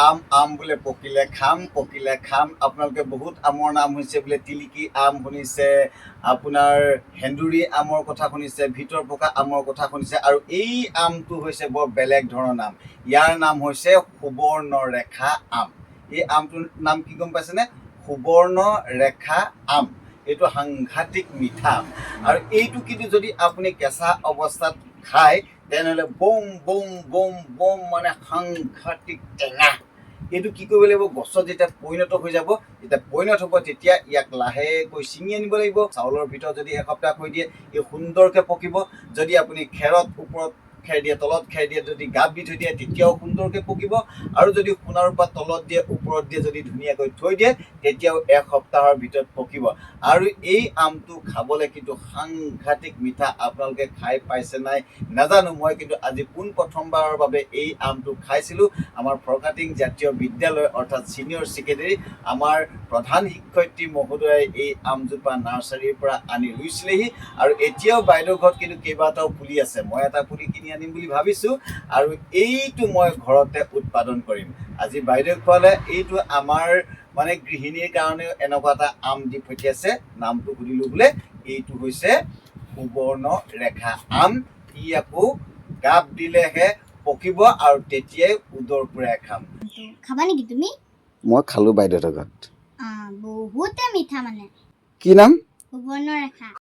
আম বোলে পকিলে খাম আপোনালোকে বহুত আমৰ নাম হৈছে বোলে তিলিকি আম শুনিছে আপোনাৰ হেন্দুৰী আমৰ কথা শুনিছে ভিতৰ পকা আমৰ কথা শুনিছে আৰু এই আমটো হৈছে বৰ বেলেগ ধৰণৰ নাম ইয়াৰ নাম হৈছে সুবৰ্ণৰেখা আম এই আমটোৰ নাম কি গম পাইছেনে সুবৰ্ণৰেখা আম এইটো সাংঘাতিক মিঠা আৰু এইটো কিন্তু যদি আপুনি কেঁচা অৱস্থাত খায় তেনেহ'লে বম বম বম বম মানে সাংঘাতিক টেঙা এইটো কি কৰিব লাগিব গছত যেতিয়া পৰিণত হৈ যাব যেতিয়া পৰিণত হ'ব তেতিয়া ইয়াক লাহেকৈ ছিঙি আনিব লাগিব চাউলৰ ভিতৰত যদি এসপ্তাহ থৈ দিয়ে ই সুন্দৰকৈ পকিব যদি আপুনি খেৰত ওপৰত খেৰ দিয়ে তলত খেৰ দিয়ে যদি গাপ দি থৈ দিয়ে তেতিয়াও সুন্দৰকৈ পকিব আৰু যদি সোণাৰ পৰা তলত দিয়ে ওপৰত দিয়ে যদি ধুনীয়াকৈ থৈ দিয়ে তেতিয়াও এসপ্তাহৰ ভিতৰত পকিব আৰু এই আমটো খাবলৈ কিন্তু সাংঘাতিক মিঠা আপোনালোকে খাই পাইছে নাই নাজানো মই কিন্তু আজি পোনপ্ৰথমবাৰৰ বাবে এই আমটো খাইছিলোঁ আমাৰ ফৰকাটিং জাতীয় বিদ্যালয় অৰ্থাৎ ছিনিয়ৰ ছেকেণ্ডেৰী আমাৰ প্ৰধান শিক্ষয়িত্ৰী মহোদয়ে এই আমজোপা নাৰ্চাৰীৰ পৰা আনি ৰুইছিলেহি আৰু এতিয়াও বাইদেউ ঘৰত কিন্তু কেইবাটাও পুলি আছে মই এটা পুলি কিনি আনিম বুলি ভাবিছোঁ আৰু এইটো মই ঘৰতে উৎপাদন কৰিম আজি বাইদেউ খোৱালে এইটো আমাৰ মানে গৃহিণীৰ কাৰণেও এনেকুৱা এটা আম দি পঠিয়াইছে নামটো সুধিলোঁ বোলে এইটো হৈছে সুবৰ্ণৰেখা আম ই আকৌ গাপ দিলেহে পকিব আৰু তেতিয়াই উদৰ পুৰাই খাম খাবা নেকি তুমি মই খালোঁ বাইদেউহঁতৰ ঘৰত বহুতে মিঠা মানে কি নাম সুবৰ্ণৰেখা